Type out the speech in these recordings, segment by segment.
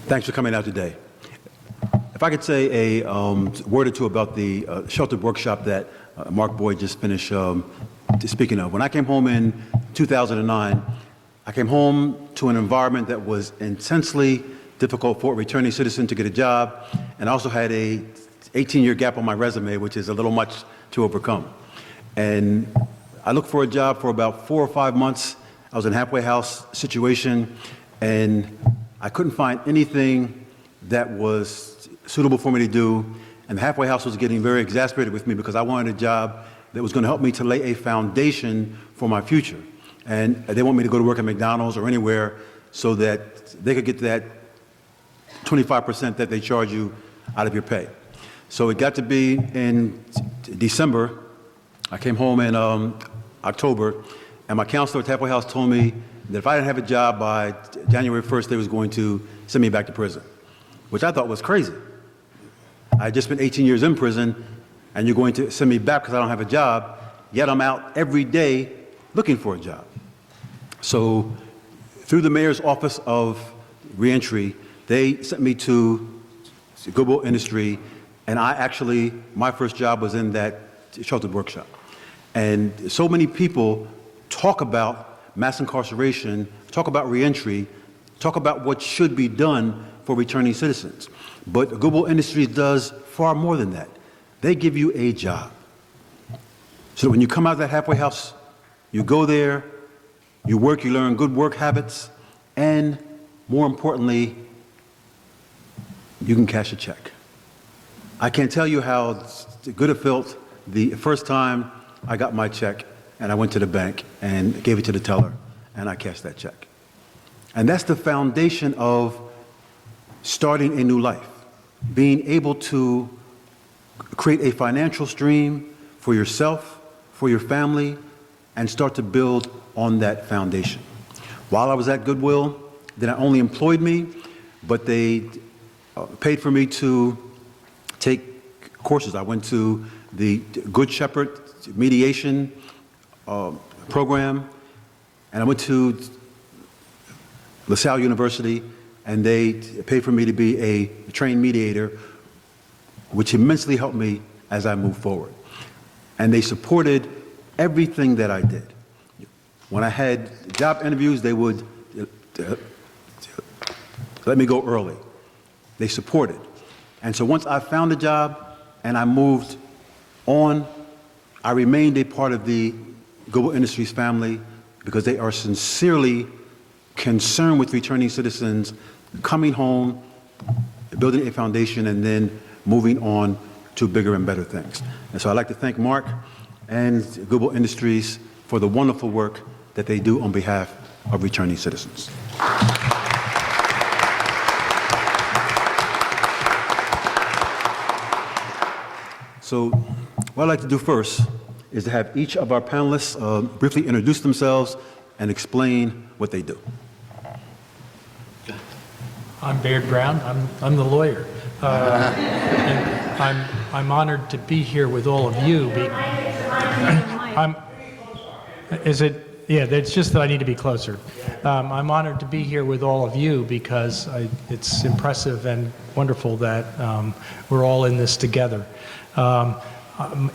Thanks for coming out today. If I could say a word or two about the sheltered workshop that Marc Boyd just finished speaking of. When I came home in 2009, I came home to an environment that was intensely difficult for a returning citizen to get a job, and I also had a 18-year gap on my resume, which is a little much to overcome. And I looked for a job for about 4 or 5 months. I was in a halfway house situation, and I couldn't find anything that was suitable for me to do, and the halfway house was getting very exasperated with me because I wanted a job that was going to help me to lay a foundation for my future. And they want me to go to work at McDonald's or anywhere so that they could get that 25% that they charge you out of your pay. So it got to be in December. I came home in October, and my counselor at halfway house told me that if I didn't have a job by January 1st, they was going to send me back to prison, which I thought was crazy. I had just spent 18 years in prison, and you're going to send me back because I don't have a job, yet I'm out every day looking for a job. So through the mayor's office of reentry, they sent me to Goodwill Industry, and my first job was in that sheltered workshop. And so many people talk about mass incarceration, talk about reentry, talk about what should be done for returning citizens. But Goodwill Industries does far more than that. They give you a job. So when you come out of that halfway house, you go there, you work, you learn good work habits, and more importantly, you can cash a check. I can't tell you how good it felt the first time I got my check and I went to the bank and gave it to the teller and I cashed that check. And that's the foundation of starting a new life, being able to create a financial stream for yourself, for your family, and start to build on that foundation. While I was at Goodwill, they not only employed me, but they paid for me to take courses. I went to the Good Shepherd mediation program, and I went to LaSalle University, and they paid for me to be a trained mediator, which immensely helped me as I moved forward. And they supported everything that I did. When I had job interviews, they would let me go early. They supported. And so once I found a job and I moved on, I remained a part of the Goodwill Industries family because they are sincerely concerned with returning citizens coming home, building a foundation, and then moving on to bigger and better things. And so I'd like to thank Marc and Goodwill Industries for the wonderful work that they do on behalf of returning citizens. So what I'd like to do first is to have each of our panelists briefly introduce themselves and explain what they do. I'm Baird Brown. I'm the lawyer. And I'm honored to be here with all of you. It's just that I need to be closer. I'm honored to be here with all of you because it's impressive and wonderful that we're all in this together.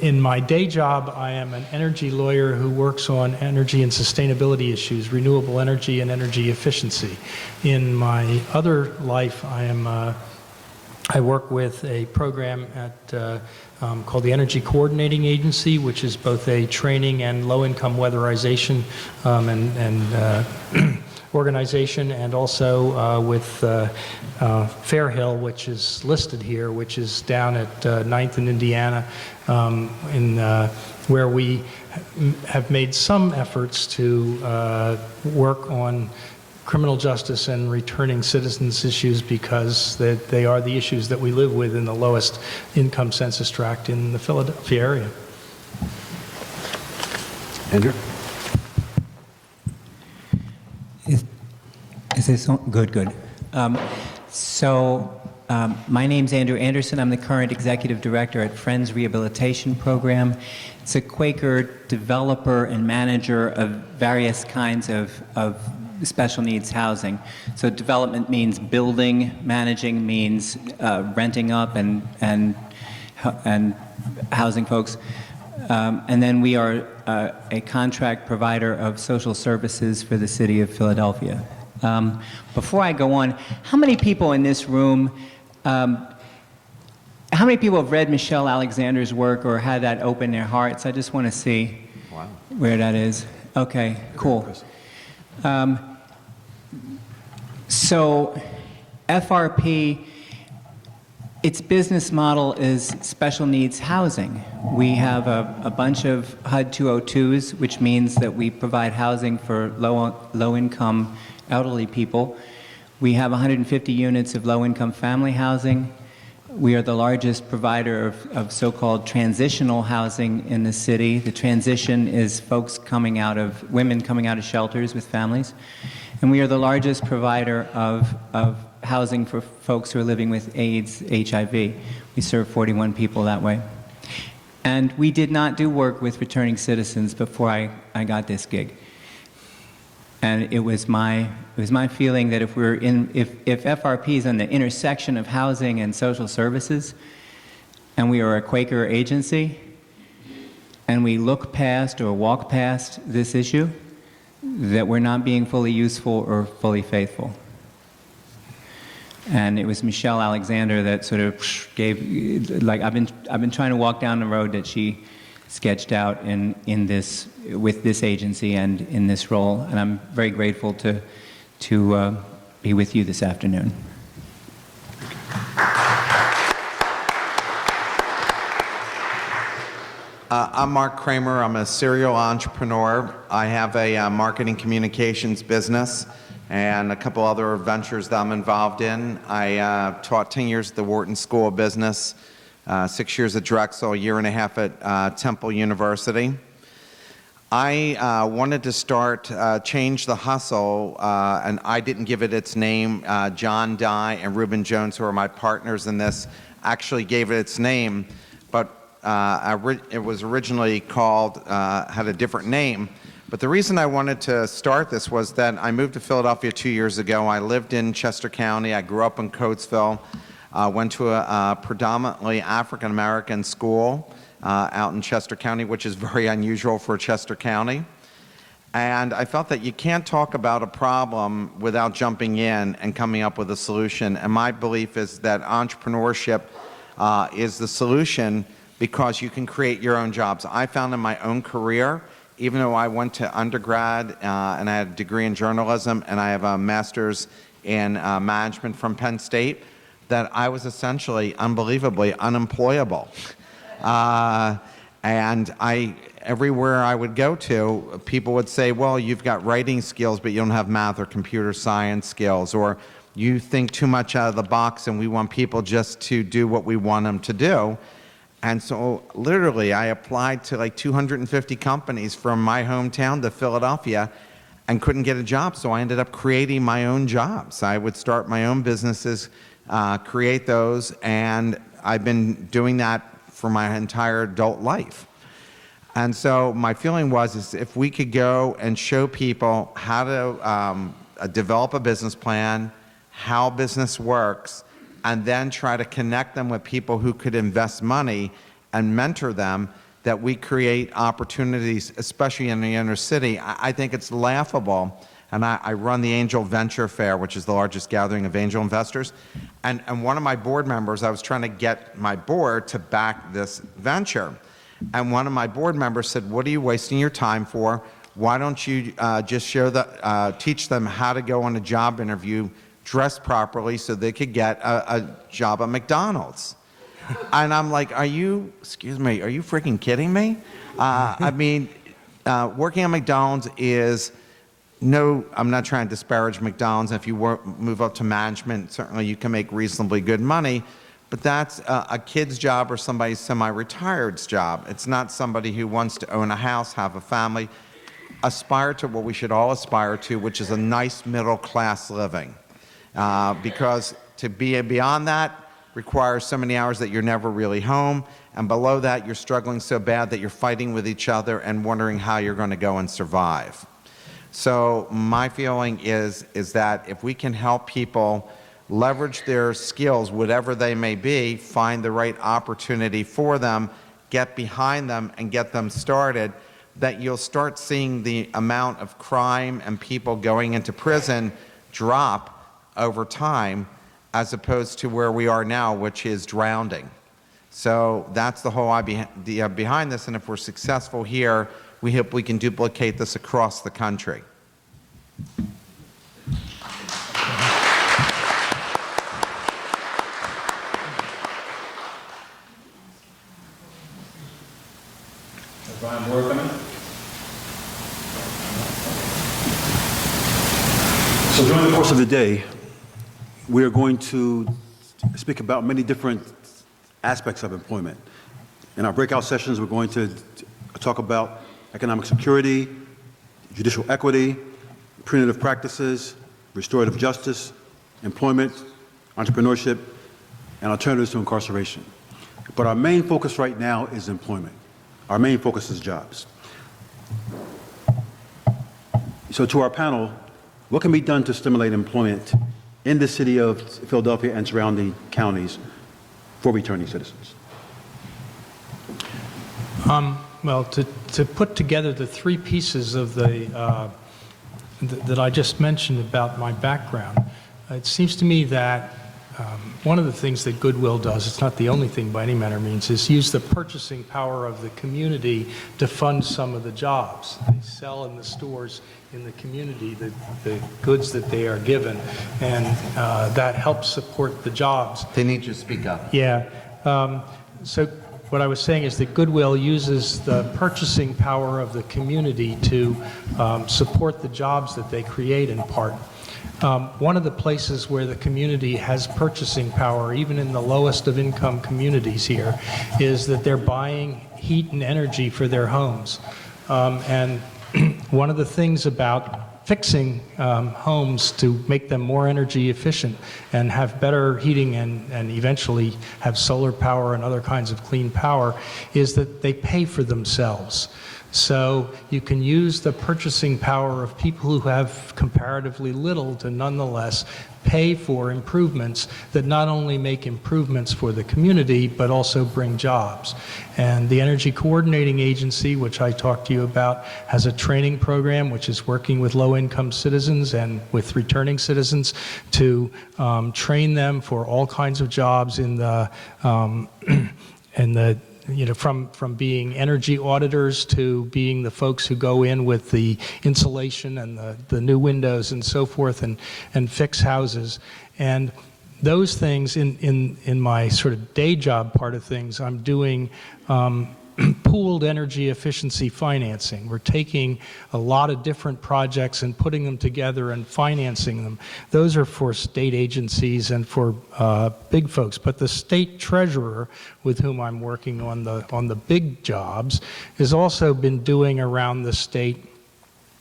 In my day job, I am an energy lawyer who works on energy and sustainability issues, renewable energy and energy efficiency. In my other life, I work with a program at called the Energy Coordinating Agency, which is both a training and low-income weatherization and organization, and also with Fairhill, which is listed here, which is down at 9th and Indiana, where we have made some efforts to work on criminal justice and returning citizens issues because they are the issues that we live with in the lowest income census tract in the Philadelphia area. Andrew? Is this on? Good. My name's Andrew Anderson. I'm the current executive director at Friends Rehabilitation Program. It's a Quaker developer and manager of various kinds of special needs housing. So development means building, managing means renting up and housing folks. And then we are a contract provider of social services for the city of Philadelphia. Before I go on, how many people in this room, how many people have read Michelle Alexander's work or had that open their hearts? I just want to see where that is. Okay, cool. So FRP, its business model is special needs housing. We have a bunch of HUD 202s, which means that we provide housing for low-income elderly people. We have 150 units of low-income family housing. We are the largest provider of so-called transitional housing in the city. The transition is women coming out of shelters with families. And we are the largest provider of housing for folks who are living with AIDS, HIV. We serve 41 people that way. And we did not do work with returning citizens before I got this gig. And it was my feeling that if FRP is on the intersection of housing and social services, and we are a Quaker agency, and we look past or walk past this issue, that we're not being fully useful or fully faithful. And it was Michelle Alexander that sort of gave, like, I've been trying to walk down the road that she sketched out in this, with this agency and in this role, and I'm very grateful to be with you this afternoon. I'm Marc Kramer. I'm a serial entrepreneur. I have a marketing communications business and a couple other ventures that I'm involved in. I taught 10 years at the Wharton School of Business, 6 years at Drexel, a year and a half at Temple University. I wanted to start Change the Hustle, and I didn't give it its name. Jondhi and Reuben Jones, who are my partners in this, actually gave it its name, but it was originally called, had a different name. But the reason I wanted to start this was that I moved to Philadelphia 2 years ago. I lived in Chester County. I grew up in Coatesville. Went to a predominantly African-American school out in Chester County, which is very unusual for Chester County. And I felt that you can't talk about a problem without jumping in and coming up with a solution. And my belief is that entrepreneurship is the solution because you can create your own jobs. I found in my own career, even though I went to undergrad and I had a degree in journalism and I have a master's in management from Penn State, that I was essentially unbelievably unemployable. And everywhere I would go to, people would say, well, you've got writing skills, but you don't have math or computer science skills, or you think too much out of the box and we want people just to do what we want them to do. And so literally I applied to like 250 companies from my hometown to Philadelphia and couldn't get a job. So I ended up creating my own jobs. I would start my own businesses, create those, and I've been doing that for my entire adult life. And so my feeling was if we could go and show people how to develop a business plan, how business works, and then try to connect them with people who could invest money and mentor them, that we create opportunities, especially in the inner city. I think it's laughable. And I run the Angel Venture Fair, which is the largest gathering of angel investors. And one of my board members, I was trying to get my board to back this venture. And one of my board members said, what are you wasting your time for? Why don't you just teach them how to go on a job interview, dress properly so they could get a job at McDonald's? And I'm like, are you freaking kidding me? I mean, working at McDonald's is, no, I'm not trying to disparage McDonald's. If you move up to management, certainly you can make reasonably good money, but that's a kid's job or somebody's semi-retired's job. It's not somebody who wants to own a house, have a family, aspire to what we should all aspire to, which is a nice middle-class living. Because to be beyond that requires so many hours that you're never really home, and below that you're struggling so bad that you're fighting with each other and wondering how you're going to go and survive. So my feeling is that if we can help people leverage their skills, whatever they may be, find the right opportunity for them, get behind them and get them started, that you'll start seeing the amount of crime and people going into prison drop over time, as opposed to where we are now, which is drowning. So that's the whole idea behind this, and if we're successful here, we hope we can duplicate this across the country. Brian Moore coming. So during the course of the day, we are going to speak about many different aspects of employment. In our breakout sessions, we're going to talk about economic security, judicial equity, punitive practices, restorative justice, employment, entrepreneurship, and alternatives to incarceration. But our main focus right now is employment. Our main focus is jobs. So to our panel, what can be done to stimulate employment in the city of Philadelphia and surrounding counties for returning citizens? Well, to put together the three pieces of that I just mentioned about my background, it seems to me that one of the things that Goodwill does, it's not the only thing by any manner means, is use the purchasing power of the community to fund some of the jobs. They sell in the stores in the community the goods that they are given, and that helps support the jobs. They need you to speak up. Yeah. So what I was saying is that Goodwill uses the purchasing power of the community to support the jobs that they create in part. One of the places where the community has purchasing power, even in the lowest of income communities here, is that they're buying heat and energy for their homes. And one of the things about fixing homes to make them more energy efficient and have better heating and eventually have solar power and other kinds of clean power is that they pay for themselves. So you can use the purchasing power of people who have comparatively little to nonetheless pay for improvements that not only make improvements for the community, but also bring jobs. And the Energy Coordinating Agency, which I talked to you about, has a training program which is working with low-income citizens and with returning citizens to train them for all kinds of jobs in the from being energy auditors to being the folks who go in with the insulation and the new windows and so forth and fix houses. And those things in my sort of day job part of things, I'm doing pooled energy efficiency financing. We're taking a lot of different projects and putting them together and financing them. Those are for state agencies and for big folks. But the state treasurer, with whom I'm working on the big jobs, has also been doing around the state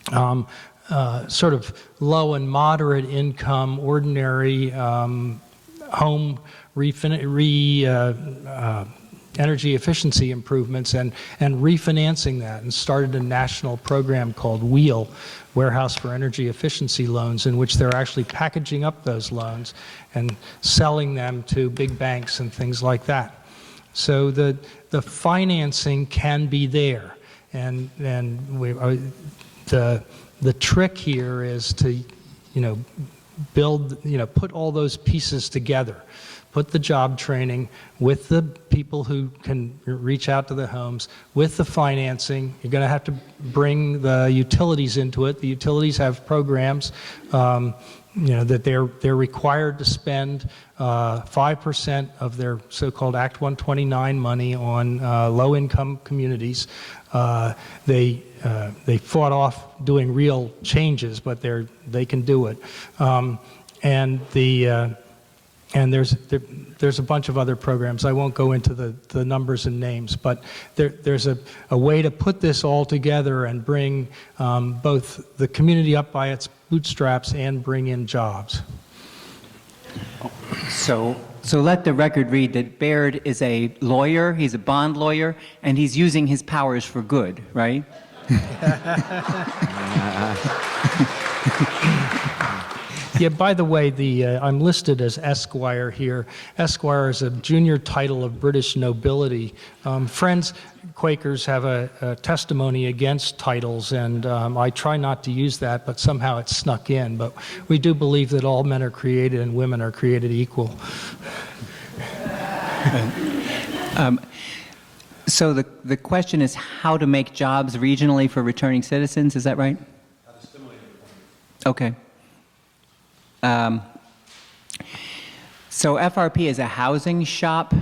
sort of low and moderate income, ordinary home energy efficiency improvements and refinancing that, and started a national program called WHEEL, Warehouse for Energy Efficiency Loans, in which they're actually packaging up those loans and selling them to big banks and things like that. So the financing can be there, and the trick here is to build, put all those pieces together. Put the job training with the people who can reach out to the homes, with the financing. You're going to have to bring the utilities into it. The utilities have programs that they're required to spend 5% of their so-called Act 129 money on low-income communities. They fought off doing real changes, but they can do it. And there's a bunch of other programs. I won't go into the numbers and names, but there's a way to put this all together and bring both the community up by its bootstraps and bring in jobs. So let the record read that Baird is a lawyer, he's a bond lawyer, and he's using his powers for good, right? Yeah, by the way, I'm listed as Esquire here. Esquire is a junior title of British nobility. Friends, Quakers have a testimony against titles, and I try not to use that, but somehow it's snuck in. But we do believe that all men are created and women are created equal. So the question is how to make jobs regionally for returning citizens, is that right? How to stimulate employment. Okay. So FRP is a housing shop.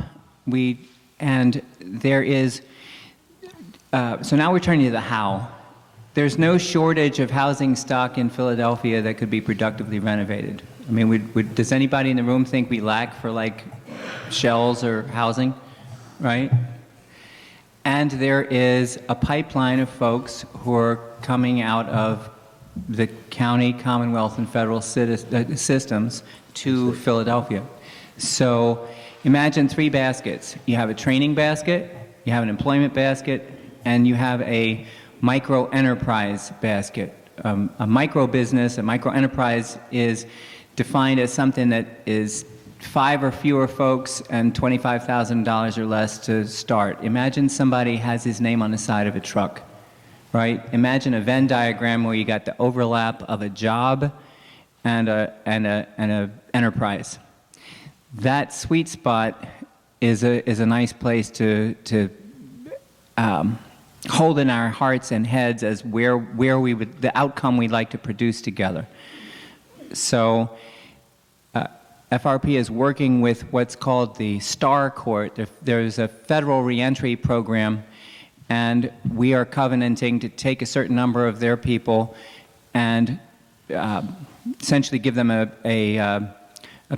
And there is, so now we're turning to the how. There's no shortage of housing stock in Philadelphia that could be productively renovated. I mean, does anybody in the room think we lack for like shells or housing, right? And there is a pipeline of folks who are coming out of the county, commonwealth, and federal systems to Philadelphia. So imagine 3 baskets. You have a training basket, you have an employment basket, and you have a micro-enterprise basket. A micro-business, a micro-enterprise is defined as something that is 5 or fewer folks and $25,000 or less to start. Imagine somebody has his name on the side of a truck, right? Imagine a Venn diagram where you got the overlap of a job and a enterprise. That sweet spot is a nice place to hold in our hearts and heads as where we would, the outcome we'd like to produce together. So FRP is working with what's called the STAR Court. There's a federal reentry program, and we are covenanting to take a certain number of their people and essentially give them a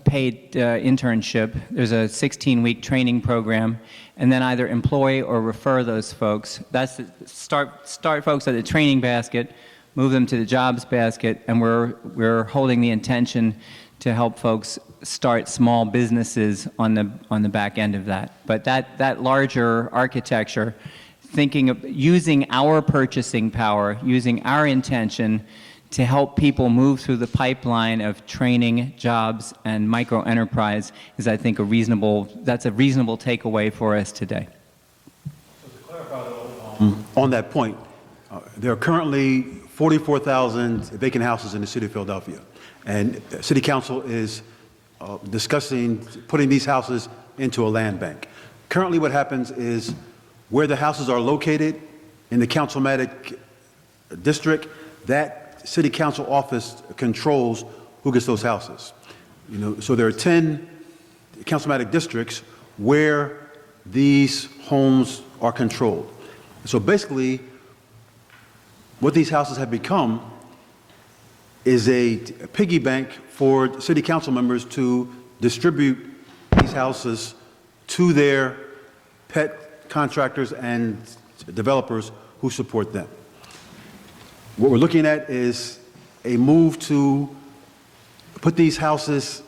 paid internship. There's a 16-week training program, and then either employ or refer those folks. That's the start folks at the training basket, move them to the jobs basket, and we're holding the intention to help folks start small businesses on the back end of that. But that larger architecture, thinking of using our purchasing power, using our intention to help people move through the pipeline of training, jobs, and micro-enterprise is, I think, that's a reasonable takeaway for us today. So to clarify, on that point, there are currently 44,000 vacant houses in the city of Philadelphia, and City Council is discussing putting these houses into a land bank. Currently what happens is where the houses are located in the councilmatic district, that city council office controls who gets those houses. So there are 10 councilmatic districts where these homes are controlled. So basically, what these houses have become is a piggy bank for city council members to distribute these houses to their pet contractors and developers who support them. What we're looking at is a move to put these houses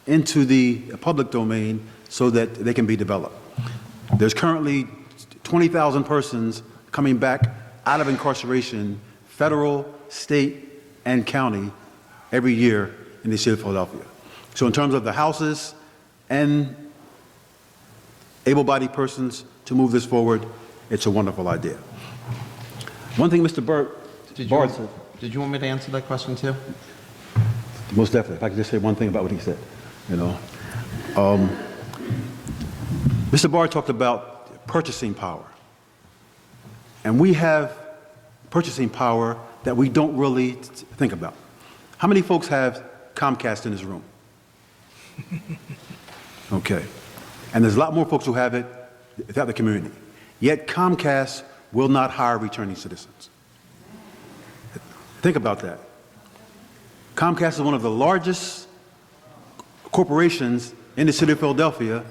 into the public domain so that they can be developed. There's currently 20,000 persons coming back out of incarceration, federal, state, and county every year in the city of Philadelphia. So in terms of the houses and able-bodied persons to move this forward, it's a wonderful idea. One thing Mr. Baird said. Did you want me to answer that question too? Most definitely. If I could just say one thing about what he said, Mr. Baird talked about purchasing power. And we have purchasing power that we don't really think about. How many folks have Comcast in this room? Okay. And there's a lot more folks who have it without the community. Yet Comcast will not hire returning citizens. Think about that. Comcast is one of the largest corporations in the city of Philadelphia,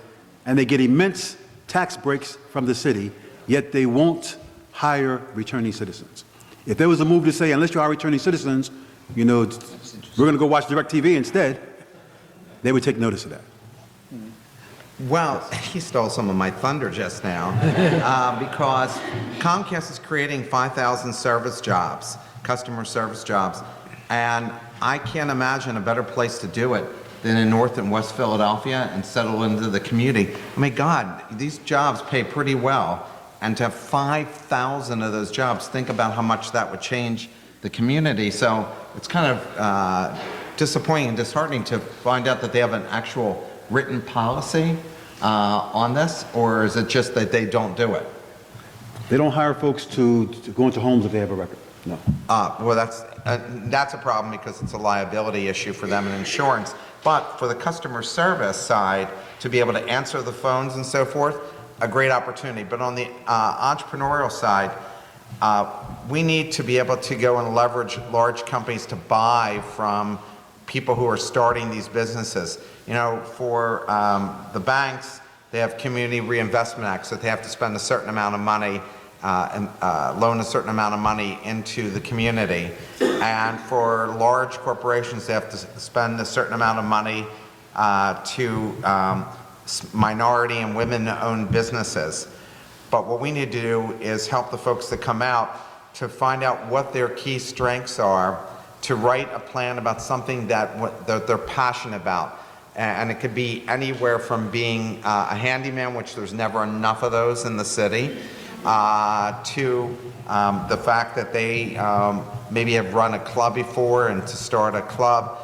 and they get immense tax breaks from the city, yet they won't hire returning citizens. If there was a move to say, unless you hire returning citizens, we're going to go watch DirecTV instead, they would take notice of that. Well, he stole some of my thunder just now because Comcast is creating 5,000 service jobs, customer service jobs. And I can't imagine a better place to do it than in North and West Philadelphia and settle into the community. I mean, God, these jobs pay pretty well. And to have 5,000 of those jobs, think about how much that would change the community. So it's kind of disappointing and disheartening to find out that they have an actual written policy on this, or is it just that they don't do it? They don't hire folks to go into homes if they have a record. No. Well, that's a problem because it's a liability issue for them and insurance. But for the customer service side, to be able to answer the phones and so forth, a great opportunity. But on the entrepreneurial side, we need to be able to go and leverage large companies to buy from people who are starting these businesses. You know, for the banks, they have Community Reinvestment Act, so they have to spend a certain amount of money and loan a certain amount of money into the community. And for large corporations, they have to spend a certain amount of money to minority and women-owned businesses. But what we need to do is help the folks that come out to find out what their key strengths are, to write a plan about something that they're passionate about. And it could be anywhere from being a handyman, which there's never enough of those in the city, to the fact that they maybe have run a club before and to start a club.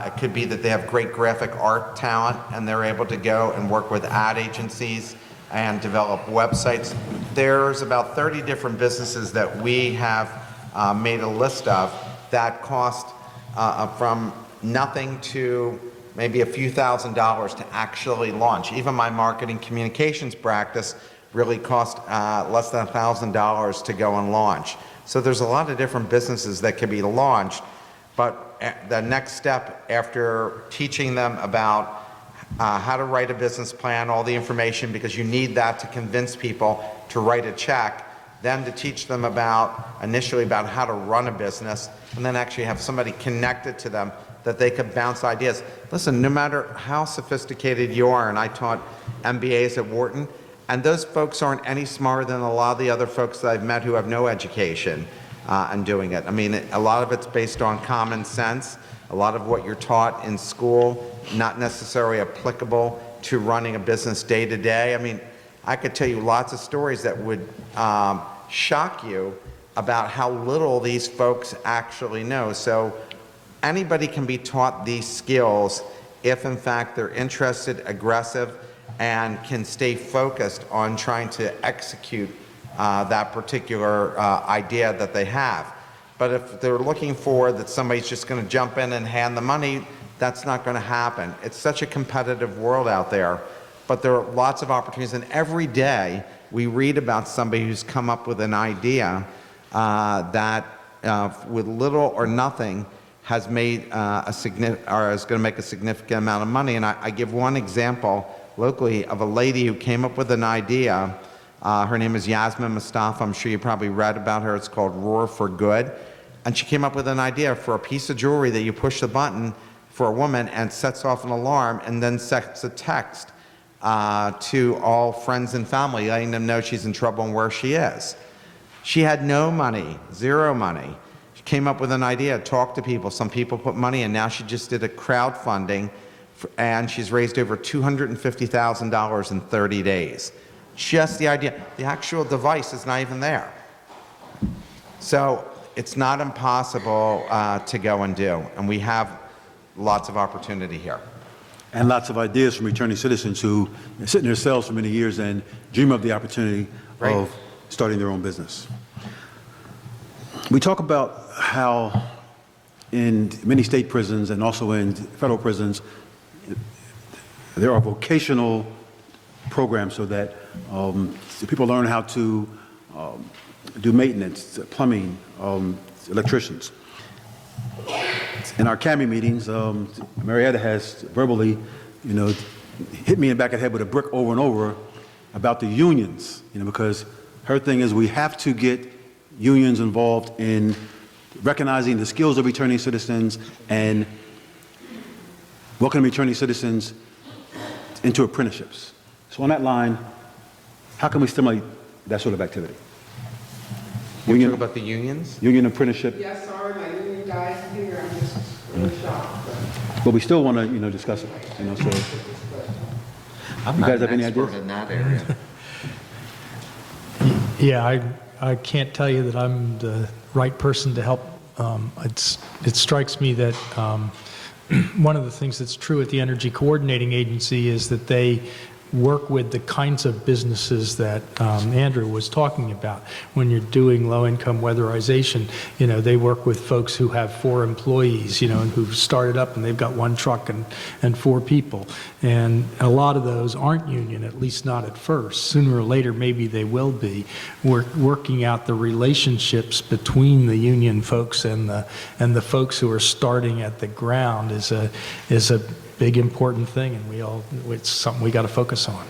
It could be that they have great graphic art talent and they're able to go and work with ad agencies and develop websites. There's about 30 different businesses that we have made a list of that cost from nothing to maybe a few $1,000s to actually launch. Even my marketing communications practice really cost less than $1,000 to go and launch. So there's a lot of different businesses that can be launched, but the next step after teaching them about how to write a business plan, all the information, because you need that to convince people to write a check, then to teach them initially about how to run a business, and then actually have somebody connected to them that they could bounce ideas. Listen, no matter how sophisticated you are, and I taught MBAs at Wharton, and those folks aren't any smarter than a lot of the other folks that I've met who have no education in doing it. I mean, a lot of it's based on common sense. A lot of what you're taught in school, not necessarily applicable to running a business day to day. I mean, I could tell you lots of stories that would shock you about how little these folks actually know. So anybody can be taught these skills if in fact they're interested, aggressive, and can stay focused on trying to execute that particular idea that they have. But if they're looking for that somebody's just going to jump in and hand the money, that's not going to happen. It's such a competitive world out there, but there are lots of opportunities, and every day we read about somebody who's come up with an idea that with little or nothing has made is going to make a significant amount of money. And I give one example locally of a lady who came up with an idea. Her name is Yasmin Mustafa. I'm sure you probably read about her. It's called Roar for Good. And she came up with an idea for a piece of jewelry that you push the button for a woman and sets off an alarm and then sets a text to all friends and family, letting them know she's in trouble and where she is. She had no money, zero money. She came up with an idea, talked to people. Some people put money in. Now she just did a crowdfunding, and she's raised over $250,000 in 30 days. Just the idea. The actual device is not even there. So it's not impossible to go and do, and we have lots of opportunity here. And lots of ideas from returning citizens who sit in their cells for many years and dream of the opportunity of starting their own business. We talk about how in many state prisons and also in federal prisons, there are vocational programs so that people learn how to do maintenance, plumbing, electricians. In our CAMI meetings, Marietta has verbally, hit me in the back of the head with a brick over and over about the unions, because her thing is we have to get unions involved in recognizing the skills of returning citizens and welcoming returning citizens into apprenticeships. So on that line, how can we stimulate that sort of activity? You talk about the unions? Union apprenticeship. Yes, sorry, my union guys here, I'm just really shocked. But we still want to, discuss it, so. I'm You not guys have an any expert ideas? in that area. Yeah, I can't tell you that I'm the right person to help. It strikes me that one of the things that's true at the Energy Coordinating Agency is that they work with the kinds of businesses that Andrew was talking about. When you're doing low-income weatherization, they work with folks who have 4 employees, and who've started up and they've got 1 truck and 4 people. And a lot of those aren't union, at least not at first. Sooner or later, maybe they will be. Working out the relationships between the union folks and the folks who are starting at the ground is a big important thing, and it's something we got to focus on.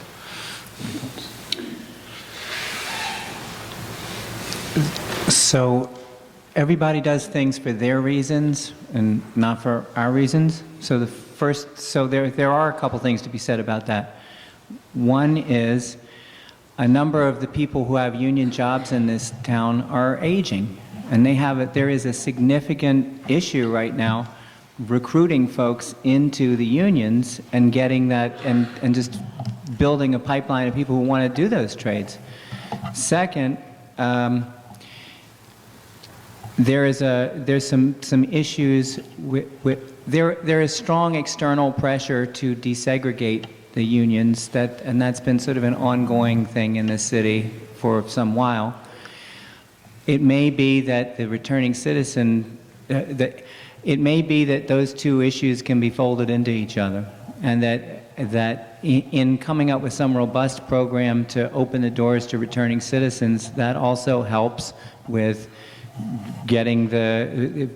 So everybody does things for their reasons and not for our reasons. So there are a couple things to be said about that. One is a number of the people who have union jobs in this town are aging, and there is a significant issue right now recruiting folks into the unions and getting that and just building a pipeline of people who want to do those trades. Second, there's some issues there is strong external pressure to desegregate the unions, and that's been sort of an ongoing thing in the city for some while. It may be that the returning citizen it may be that those two issues can be folded into each other, and that in coming up with some robust program to open the doors to returning citizens, that also helps with getting the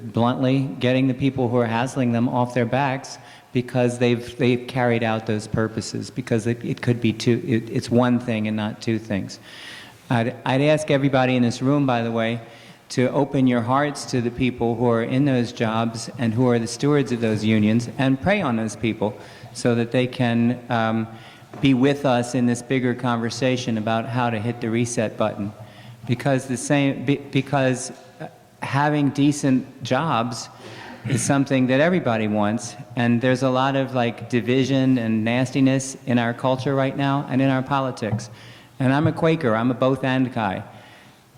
people who are hassling them off their backs, because they've carried out those purposes, because it could be it's one thing and not two things. I'd ask everybody in this room, by the way, to open your hearts to the people who are in those jobs and who are the stewards of those unions, and pray on those people so that they can be with us in this bigger conversation about how to hit the reset button. Because having decent jobs is something that everybody wants, and there's a lot of division and nastiness in our culture right now and in our politics. And I'm a Quaker, I'm a both and guy.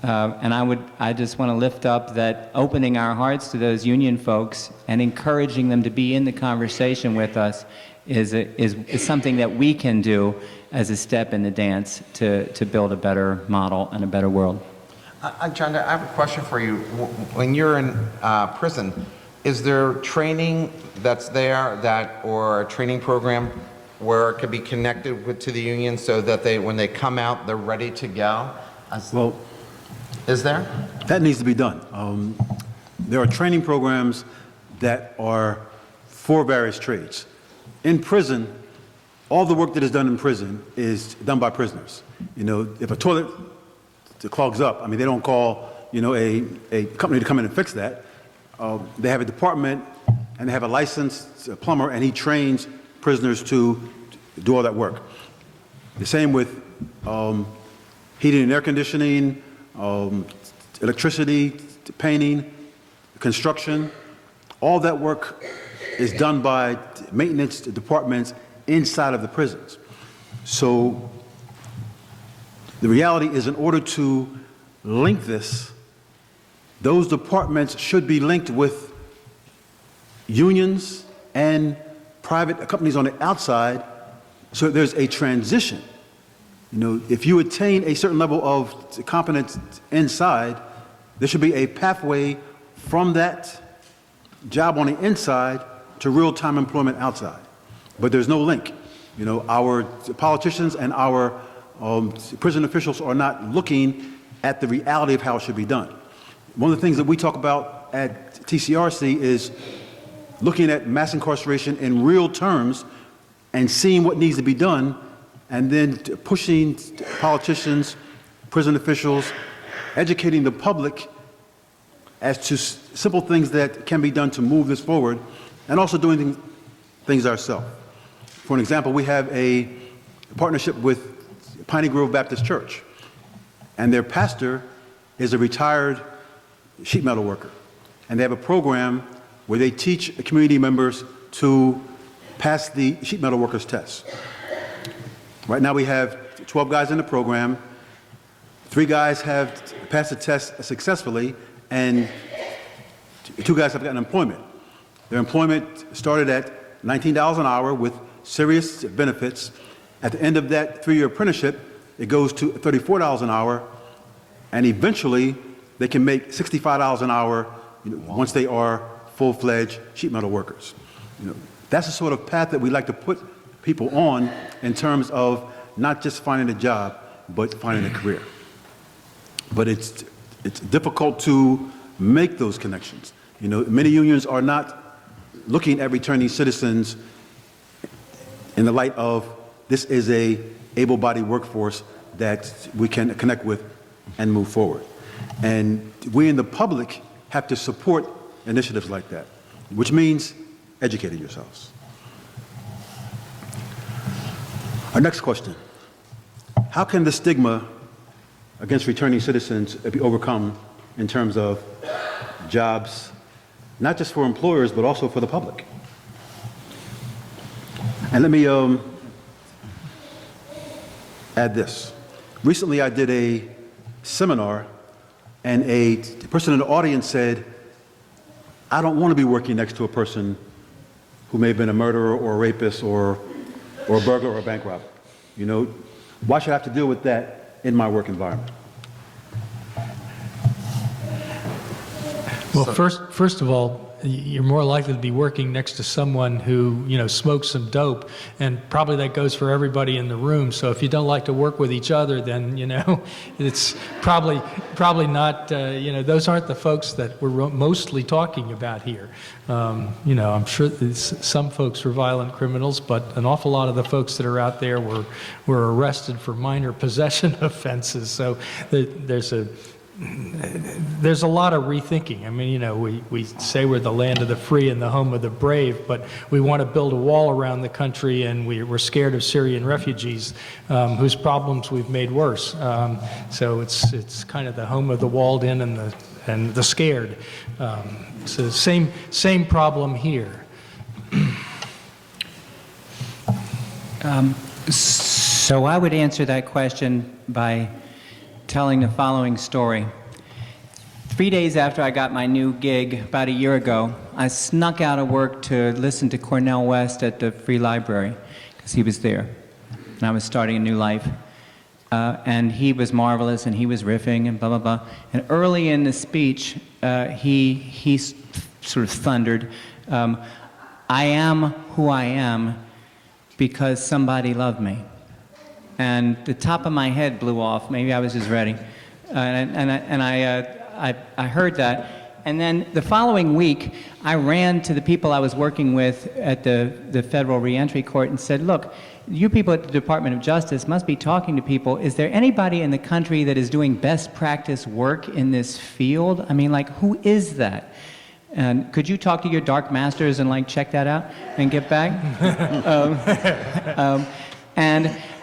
And I just want to lift up that opening our hearts to those union folks and encouraging them to be in the conversation with us is something that we can do as a step in the dance to build a better model and a better world. John, I have a question for you. When you're in prison, is there training that's there or a training program where it could be connected to the union so that when they come out, they're ready to go? Well, is there? that needs to be done. There are training programs that are for various trades. In prison, all the work that is done in prison is done by prisoners. If a toilet clogs up, they don't call, a company to come in and fix that. They have a department, and they have a licensed plumber, and he trains prisoners to do all that work. The same with heating and air conditioning, electricity, painting, construction. All that work is done by maintenance departments inside of the prisons. So the reality is, in order to link this, those departments should be linked with unions and private companies on the outside, so there's a transition. If you attain a certain level of competence inside, there should be a pathway from that job on the inside to real-time employment outside. But there's no link. Our politicians and our prison officials are not looking at the reality of how it should be done. One of the things that we talk about at TCRC is looking at mass incarceration in real terms and seeing what needs to be done, and then pushing politicians, prison officials, educating the public as to simple things that can be done to move this forward, and also doing things ourselves. For an example, we have a partnership with Piney Grove Baptist Church, and their pastor is a retired sheet metal worker. and they have a program where they teach community members to pass the sheet metal workers test. Right now we have 12 guys in the program. 3 guys have passed the test successfully, and 2 guys have gotten employment. Their employment started at $19 an hour with serious benefits. At the end of that 3-year apprenticeship, it goes to $34 an hour, and eventually they can make $65 an hour once they are full-fledged sheet metal workers. That's the sort of path that we like to put people on in terms of not just finding a job, but finding a career. But it's difficult to make those connections. Many unions are not looking at returning citizens in the light of this is a able-bodied workforce that we can connect with and move forward. And we in the public have to support initiatives like that, which means educating yourselves. Our next question: how can the stigma against returning citizens be overcome in terms of jobs, not just for employers, but also for the public? And let me add this. Recently I did a seminar, and a person in the audience said, I don't want to be working next to a person who may have been a murderer or a rapist or a burglar or a bank robber. Why should I have to deal with that in my work environment? Well, first of all, you're more likely to be working next to someone who, smokes some dope, and probably that goes for everybody in the room. So if you don't like to work with each other, then, it's probably not, those aren't the folks that we're mostly talking about here. I'm sure some folks were violent criminals, but an awful lot of the folks that are out there were arrested for minor possession offenses. So there's a lot of rethinking. I mean, we say we're the land of the free and the home of the brave, but we want to build a wall around the country, and we're scared of Syrian refugees whose problems we've made worse. So it's kind of the home of the walled in and the scared. So same problem here. So I would answer that question by telling the following story. 3 days after I got my new gig about a year ago, I snuck out of work to listen to Cornel West at the Free Library, because he was there, and I was starting a new life. And he was marvelous, and he was riffing and blah, blah, blah. And early in the speech, he sort of thundered, I am who I am because somebody loved me. And the top of my head blew off. Maybe I was just ready. And I heard that. And then the following week, I ran to the people I was working with at the Federal Reentry Court and said, look, you people at the Department of Justice must be talking to people. Is there anybody in the country that is doing best practice work in this field? I mean, who is that? And could you talk to your dark masters and check that out and get back?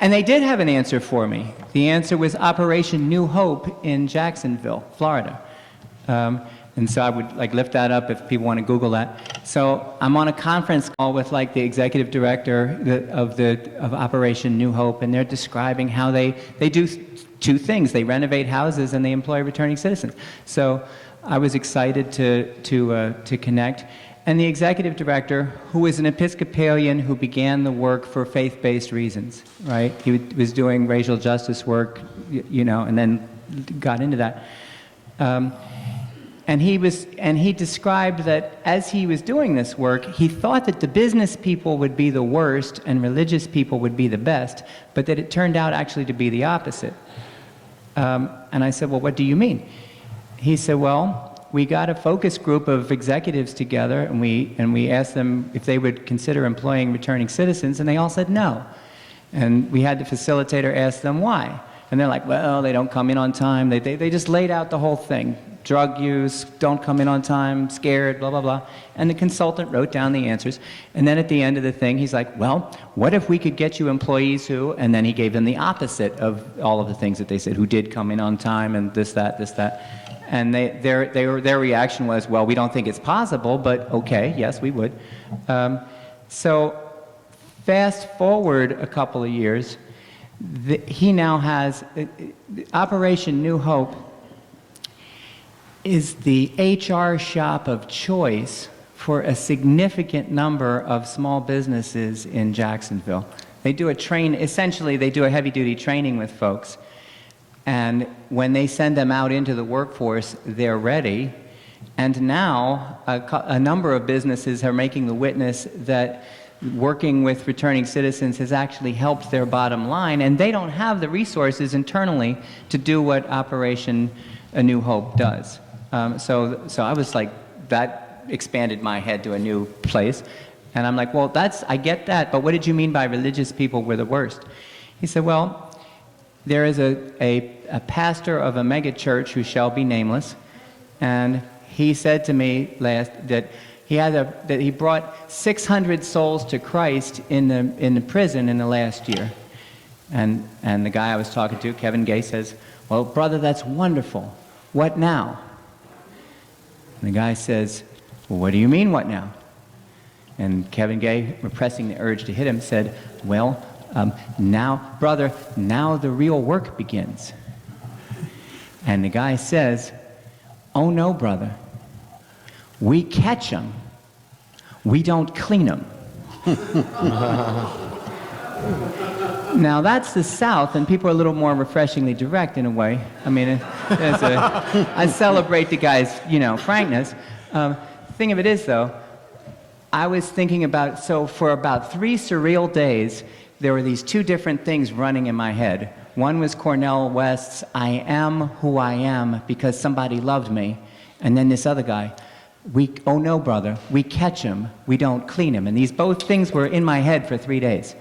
And they did have an answer for me. The answer was Operation New Hope in Jacksonville, Florida. And so I would lift that up if people want to Google that. So I'm on a conference call with the executive director of Operation New Hope, and they're describing how they do 2 things. They renovate houses and they employ returning citizens. So I was excited to connect. And the executive director, who is an Episcopalian who began the work for faith-based reasons, right? He was doing racial justice work, and then got into that. And he described that as he was doing this work, he thought that the business people would be the worst and religious people would be the best, but that it turned out actually to be the opposite. And I said, well, what do you mean? He said, well, we got a focus group of executives together, and we asked them if they would consider employing returning citizens, and they all said no. And we had the facilitator ask them why. And they're like, well, they don't come in on time. They just laid out the whole thing. Drug use, don't come in on time, scared, blah, blah, blah. And the consultant wrote down the answers. And then at the end of the thing, he's like, well, what if we could get you employees who, and then he gave them the opposite of all of the things that they said, who did come in on time and this, that, this, that. and their reaction was, well, we don't think it's possible, but okay, yes, we would. So fast forward a couple of years, he now has, Operation New Hope is the HR shop of choice for a significant number of small businesses in Jacksonville. They do essentially they do a heavy-duty training with folks, and when they send them out into the workforce, they're ready. And now a number of businesses are making the witness that working with returning citizens has actually helped their bottom line, and they don't have the resources internally to do what Operation A New Hope does. So I was like, that expanded my head to a new place. And I'm like, well, I get that, but what did you mean by religious people were the worst? He said, well, there is a pastor of a mega church who shall be nameless, and he said to me that he brought 600 souls to Christ in the prison in the last year. And the guy I was talking to, Kevin Gay, says, well, brother, that's wonderful. What now? And the guy says, well, what do you mean, what now? And Kevin Gay, repressing the urge to hit him, said, well, now, brother, now the real work begins. And the guy says, oh no, brother, we catch them, we don't clean them. Now that's the South, and people are a little more refreshingly direct in a way. I mean, I celebrate the guy's, frankness. Thing of it is, though, I was thinking about, so for about 3 surreal days, there were these 2 different things running in my head. One was Cornel West's, I am who I am because somebody loved me. And then this other guy, oh no, brother, we catch him, we don't clean him. And these both things were in my head for 3 days.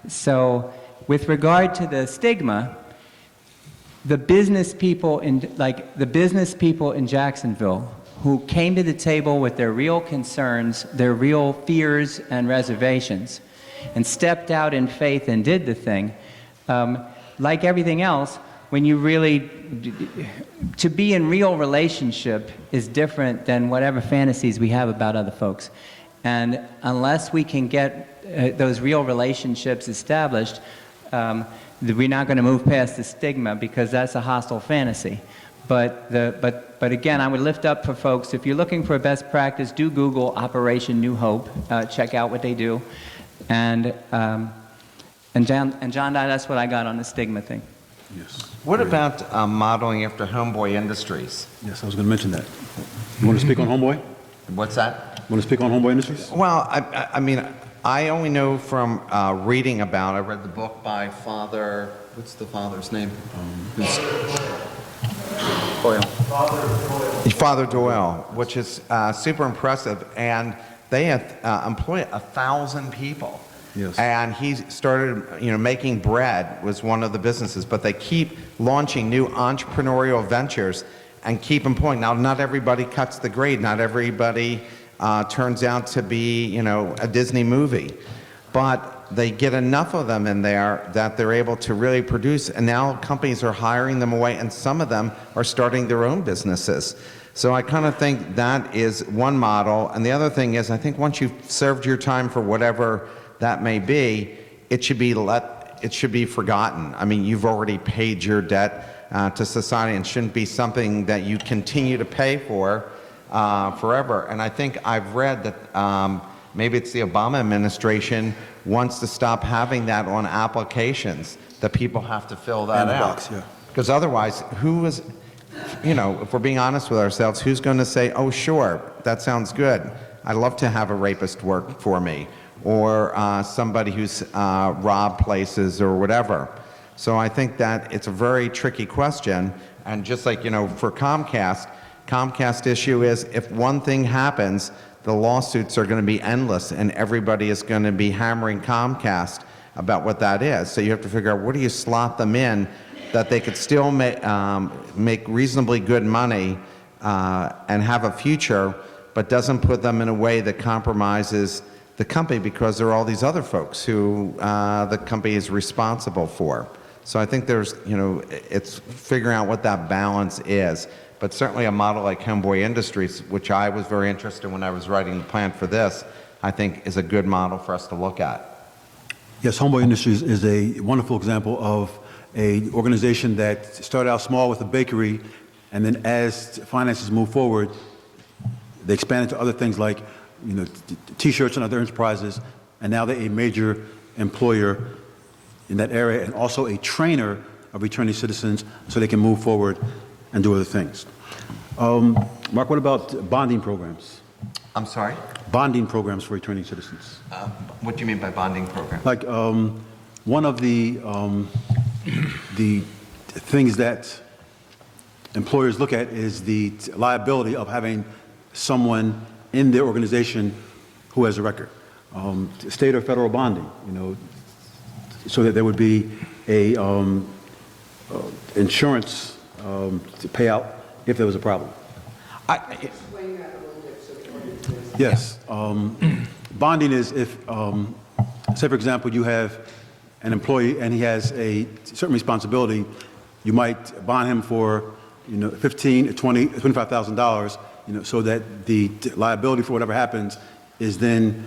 So with regard to the stigma, the business people in Jacksonville who came to the table with their real concerns, their real fears and reservations, and stepped out in faith and did the thing, like everything else, when you really, to be in real relationship is different than whatever fantasies we have about other folks. And unless we can get those real relationships established, we're not going to move past the stigma because that's a hostile fantasy. But again, I would lift up for folks, if you're looking for a best practice, do Google Operation New Hope, check out what they do. And John, that's what I got on the stigma thing. Yes. What about modeling after Homeboy Industries? Yes, I was going to mention that. You want to speak on Homeboy? What's that? Want to speak on Homeboy Industries? Well, I mean, I only know from reading about, I read the book by Father, what's the father's name? Father Doyle, which is super impressive, and they employ 1,000 people. Yes. And he started, making bread was one of the businesses, but they keep launching new entrepreneurial ventures and keep employing. Now, not everybody cuts the grade, not everybody turns out to be, a Disney movie, but they get enough of them in there that they're able to really produce, and now companies are hiring them away, and some of them are starting their own businesses. So I kind of think that is one model, and the other thing is, I think once you've served your time for whatever that may be, it should be forgotten. I mean, you've already paid your debt to society, and shouldn't be something that you continue to pay for forever. And I think I've read that maybe it's the Obama administration wants to stop having that on applications, that people have to fill that out. Box, yeah. Because otherwise, if we're being honest with ourselves, who's going to say, oh, sure, that sounds good. I'd love to have a rapist work for me, or somebody who's robbed places or whatever. So I think that it's a very tricky question. And just like, for Comcast issue is if one thing happens, the lawsuits are going to be endless, and everybody is going to be hammering Comcast about what that is. So you have to figure out, where do you slot them in that they could still make reasonably good money and have a future, but doesn't put them in a way that compromises the company, because there are all these other folks who the company is responsible for. So I think there's, it's figuring out what that balance is. But certainly a model like Homeboy Industries, which I was very interested in when I was writing the plan for this, I think is a good model for us to look at. Yes, Homeboy Industries is a wonderful example of an organization that started out small with a bakery, and then as finances move forward, they expanded to other things like, T-shirts and other enterprises, and now they're a major employer in that area, and also a trainer of returning citizens so they can move forward and do other things. Mark, what about bonding programs? I'm sorry? Bonding programs for returning citizens. What do you mean by bonding program? Like one of the things that employers look at is the liability of having someone in their organization who has a record. State or federal bonding, so that there would be a insurance to pay out if there was a problem. Explain that a little bit so the audience knows. Yes. Bonding is if, say for example, you have an employee and he has a certain responsibility, you might bond him for, $15,000, $20,000, $25,000, so that the liability for whatever happens is then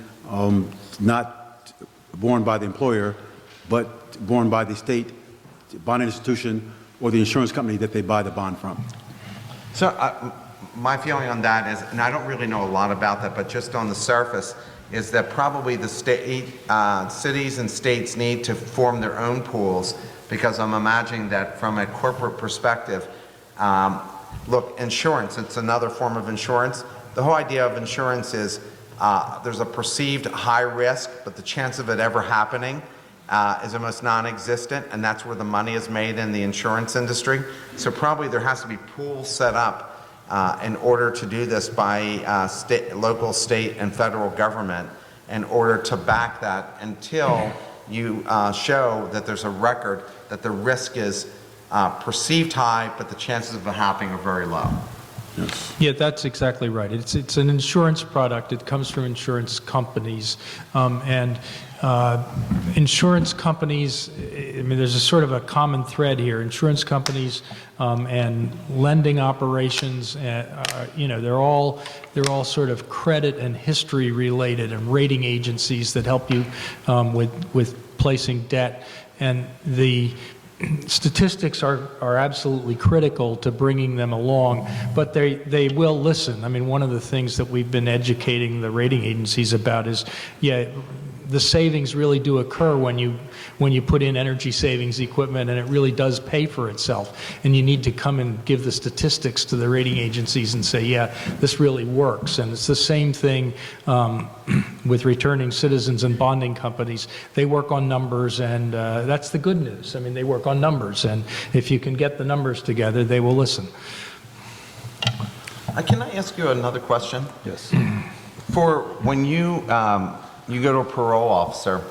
not borne by the employer, but borne by the state bonding institution or the insurance company that they buy the bond from. So my feeling on that is, and I don't really know a lot about that, but just on the surface, is that probably the cities and states need to form their own pools, because I'm imagining that from a corporate perspective, look, insurance, it's another form of insurance. The whole idea of insurance is there's a perceived high risk, but the chance of it ever happening is almost non-existent, and that's where the money is made in the insurance industry. So probably there has to be pools set up in order to do this by local, state, and federal government in order to back that until you show that there's a record that the risk is perceived high, but the chances of it happening are very low. Yes. Yeah, that's exactly right. It's an insurance product. It comes from insurance companies. Insurance companies, there's a sort of a common thread here. Insurance companies and lending operations, they're all sort of credit and history related, and rating agencies that help you with placing debt. And the statistics are absolutely critical to bringing them along, but they will listen. One of the things that we've been educating the rating agencies about is, the savings really do occur when you put in energy savings equipment, and it really does pay for itself. And you need to come and give the statistics to the rating agencies and say, yeah, this really works. And it's the same thing with returning citizens and bonding companies. They work on numbers, and that's the good news. They work on numbers, and if you can get the numbers together, they will listen. Can I ask you another question? Yes. For when you go to a parole officer,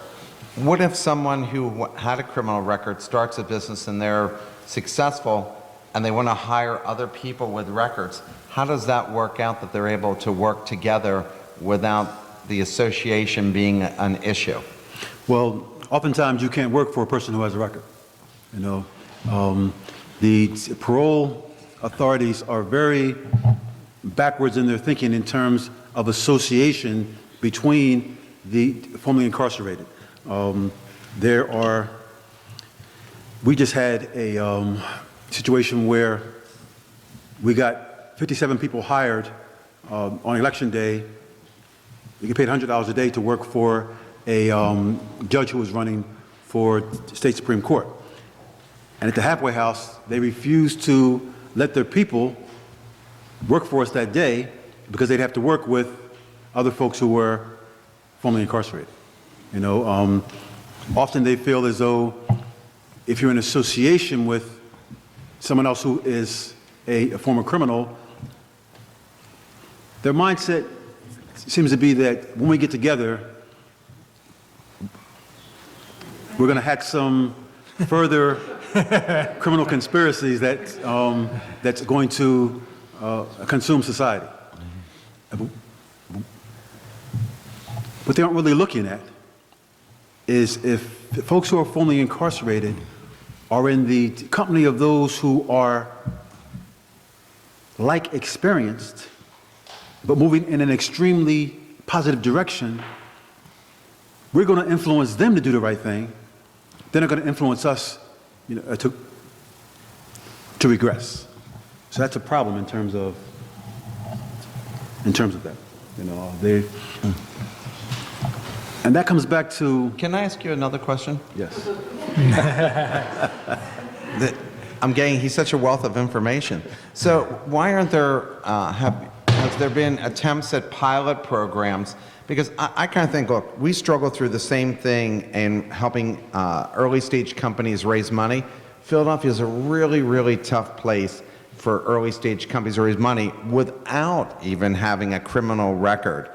what if someone who had a criminal record starts a business and they're successful and they want to hire other people with records? How does that work out that they're able to work together without the association being an issue? Well, oftentimes you can't work for a person who has a record. The parole authorities are very backwards in their thinking in terms of association between the formerly incarcerated. We just had a situation where we got 57 people hired on election day. You get paid $100 a day to work for a judge who was running for the state Supreme Court. And at the halfway house, they refused to let their people work for us that day because they'd have to work with other folks who were formerly incarcerated. Often they feel as though if you're in association with someone else who is a former criminal, their mindset seems to be that when we get together, we're going to hack some further criminal conspiracies that's going to consume society. What they aren't really looking at is if the folks who are formerly incarcerated are in the company of those who are like experienced, but moving in an extremely positive direction, we're going to influence them to do the right thing. Then they're going to influence us, to regress. So that's a problem in terms of that. And that comes back to, Can I ask you another question? yes. He's such a wealth of information. So why aren't there, has there been attempts at pilot programs? Because I kind of think, look, we struggle through the same thing in helping early stage companies raise money. Philadelphia is a really, really tough place for early stage companies to raise money without even having a criminal record.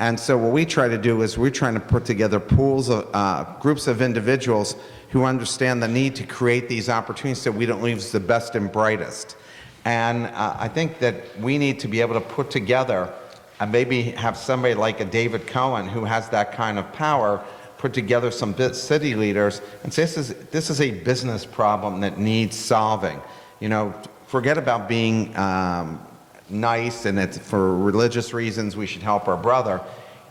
And so what we try to do is we're trying to put together pools of groups of individuals who understand the need to create these opportunities so we don't lose the best and brightest. And I think that we need to be able to put together and maybe have somebody like a David Cohen who has that kind of power, put together some city leaders and say this is a business problem that needs solving. Forget about being nice and it's for religious reasons we should help our brother.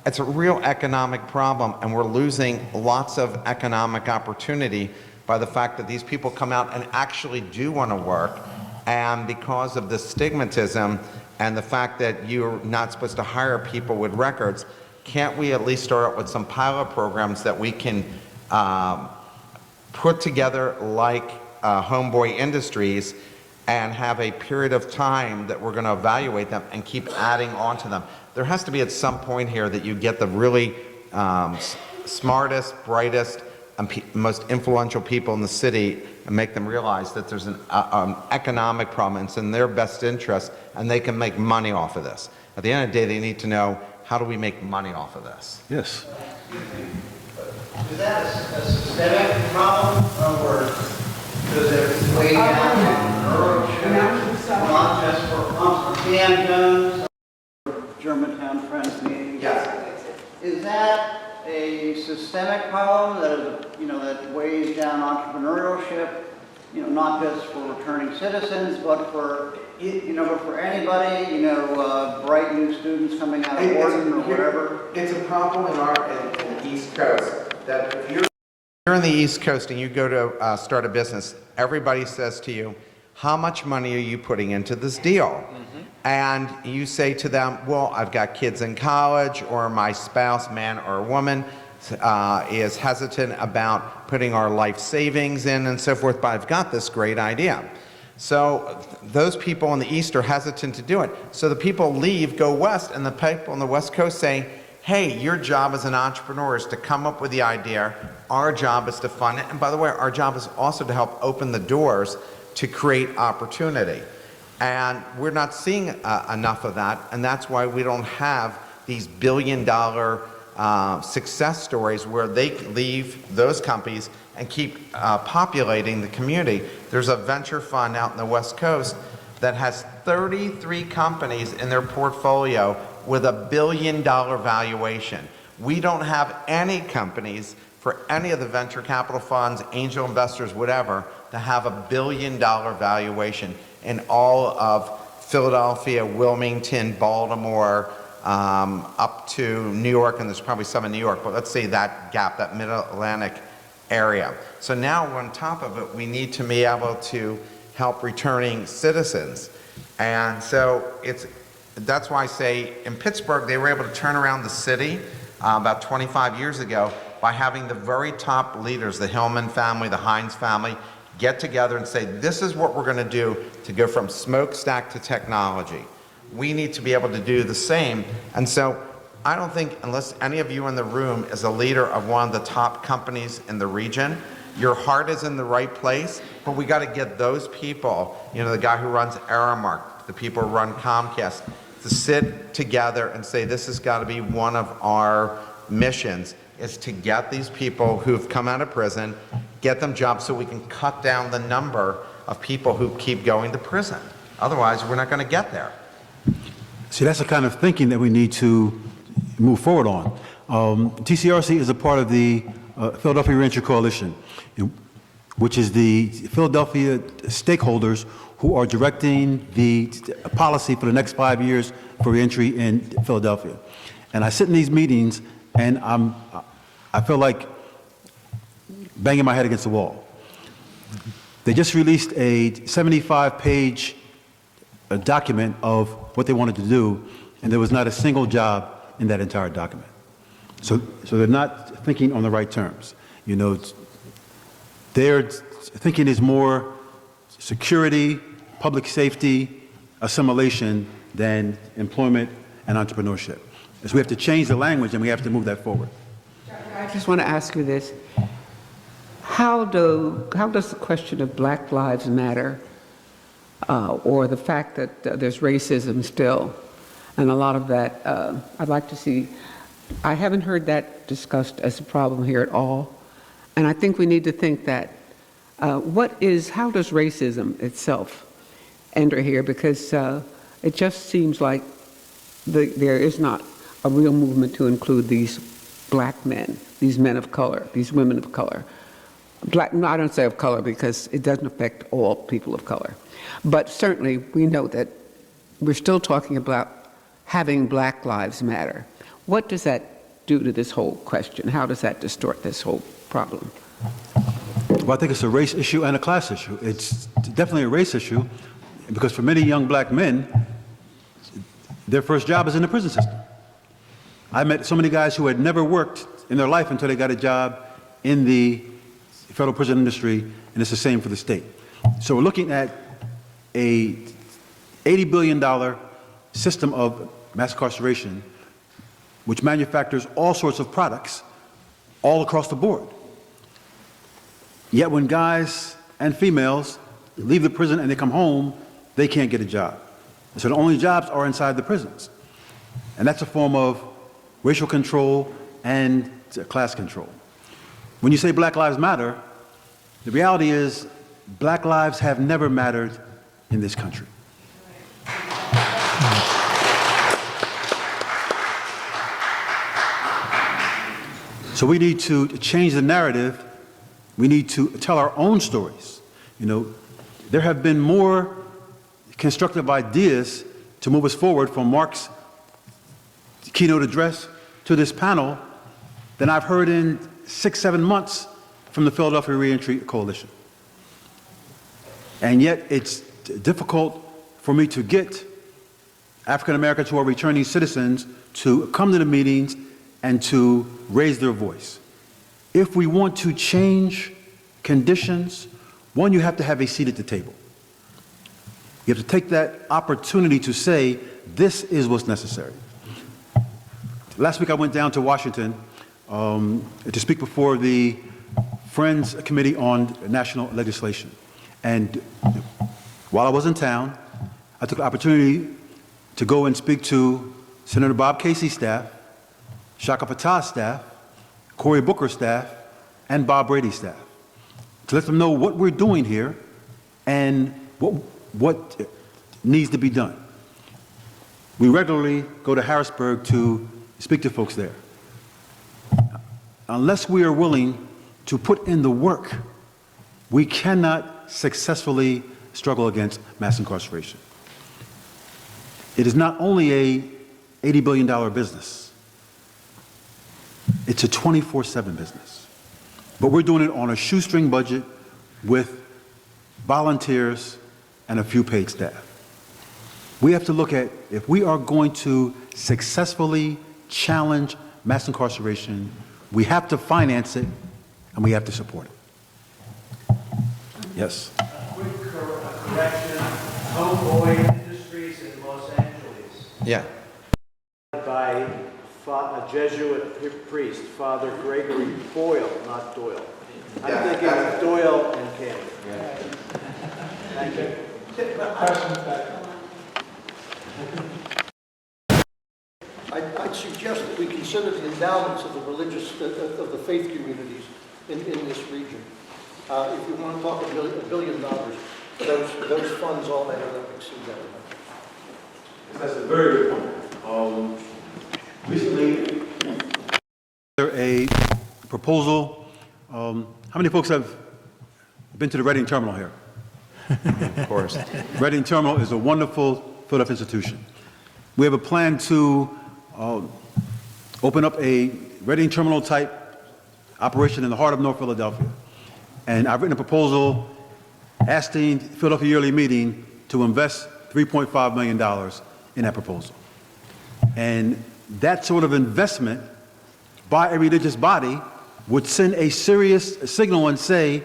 It's a real economic problem, and we're losing lots of economic opportunity by the fact that these people come out and actually do want to work, and because of the stigmatism and the fact that you're not supposed to hire people with records, can't we at least start out with some pilot programs that we can put together like Homeboy Industries and have a period of time that we're going to evaluate them and keep adding on to them? There has to be at some point here that you get the really smartest, brightest, and most influential people in the city and make them realize that there's an economic problem. It's in their best interest, and they can make money off of this. At the end of the day, they need to know, how do we make money off of this? Yes. Is that a systemic problem, or does it weigh down rural churches, not just for handguns, Germantown Friends meetings? Yes. Is that a systemic problem that that weighs down entrepreneurship? Not just for returning citizens, but for for anybody, bright new students coming out of Wharton or whatever. It's a problem in the East Coast that if you're in the East Coast and you go to start a business, everybody says to you, how much money are you putting into this deal? Mm-hmm. And you say to them, well, I've got kids in college, or my spouse, man or woman, is hesitant about putting our life savings in and so forth, but I've got this great idea. So those people on the East are hesitant to do it. So the people leave, go west, and the people on the West Coast say, hey, your job as an entrepreneur is to come up with the idea. Our job is to fund it. And by the way, our job is also to help open the doors to create opportunity. And we're not seeing enough of that, and that's why we don't have these billion-dollar success stories where they leave those companies and keep populating the community. There's a venture fund out in the West Coast that has 33 companies in their portfolio with $1 billion valuation. We don't have any companies for any of the venture capital funds, angel investors, whatever, to have $1 billion valuation in all of Philadelphia, Wilmington, Baltimore, up to New York, and there's probably some in New York, but let's say that gap, that mid-Atlantic area. So now on top of it, we need to be able to help returning citizens. And so that's why I say in Pittsburgh, they were able to turn around the city about 25 years ago by having the very top leaders, the Hillman family, the Hines family, get together and say, this is what we're going to do to go from smokestack to technology. We need to be able to do the same. And so I don't think, unless any of you in the room is a leader of one of the top companies in the region, your heart is in the right place, but we got to get those people, the guy who runs Aramark, the people who run Comcast, to sit together and say, this has got to be one of our missions, is to get these people who've come out of prison, get them jobs so we can cut down the number of people who keep going to prison. Otherwise, we're not going to get there. See, that's the kind of thinking that we need to move forward on. TCRC is a part of the Philadelphia Rancher Coalition. And which is the Philadelphia stakeholders who are directing the policy for the next 5 years for reentry in Philadelphia. And I sit in these meetings, and I feel like banging my head against the wall. They just released a 75-page document of what they wanted to do, and there was not a single job in that entire document. So they're not thinking on the right terms. You know, their thinking is more security, public safety, assimilation than employment and entrepreneurship. So we have to change the language, and we have to move that forward. I just want to ask you this. How does the question of Black Lives Matter or the fact that there's racism still, and a lot of that, I'd like to see, I haven't heard that discussed as a problem here at all, and I think we need to think that, how does racism itself enter here? Because it just seems like there is not a real movement to include these black men, these men of color, these women of color. Black, no, I don't say of color because it doesn't affect all people of color. But certainly we know that we're still talking about having Black Lives Matter. What does that do to this whole question? How does that distort this whole problem? Well, I think it's a race issue and a class issue. It's definitely a race issue because for many young black men, their first job is in the prison system. I met so many guys who had never worked in their life until they got a job in the federal prison industry, and it's the same for the state. So we're looking at a $80 billion system of mass incarceration, which manufactures all sorts of products all across the board. Yet when guys and females leave the prison and they come home, they can't get a job. So the only jobs are inside the prisons. And that's a form of racial control and class control. When you say Black Lives Matter, the reality is black lives have never mattered in this country. So we need to change the narrative. We need to tell our own stories. You know, there have been more constructive ideas to move us forward from Marc's keynote address to this panel than I've heard in 6-7 months from the Philadelphia Reentry Coalition. And yet it's difficult for me to get African Americans who are returning citizens to come to the meetings and to raise their voice. If we want to change conditions, one, you have to have a seat at the table. You have to take that opportunity to say, this is what's necessary. Last week I went down to Washington to speak before the Friends Committee on National Legislation. And while I was in town, I took the opportunity to go and speak to Senator Bob Casey's staff, Shaka Fattah's staff, Cory Booker's staff, and Bob Brady's staff, to let them know what we're doing here and what needs to be done. We regularly go to Harrisburg to speak to folks there. Unless we are willing to put in the work, we cannot successfully struggle against mass incarceration. It is not only a $80 billion business, it's a 24/7 business. But we're doing it on a shoestring budget with volunteers and a few paid staff. We have to look at, if we are going to successfully challenge mass incarceration, we have to finance it and we have to support it. Yes? Quick correction. Homeboy Industries in Los Angeles. Yeah. By a Jesuit priest, Father Gregory Boyle, not Doyle. I'm thinking of Doyle and Campbell. Yeah. Thank you. I'd suggest that we consider the endowments of the religious, of the faith communities in this region. If you want to talk $1 billion, those funds all added up exceed that amount. That's a very good point. Recently, there a proposal. How many folks have been to the Reading Terminal here. Of course. Reading Terminal is a wonderful Philadelphia institution. We have a plan to open up a Reading Terminal type operation in the heart of North Philadelphia. And I've written a proposal asking Philadelphia Yearly Meeting to invest $3.5 million in that proposal. And that sort of investment by a religious body would send a serious signal and say,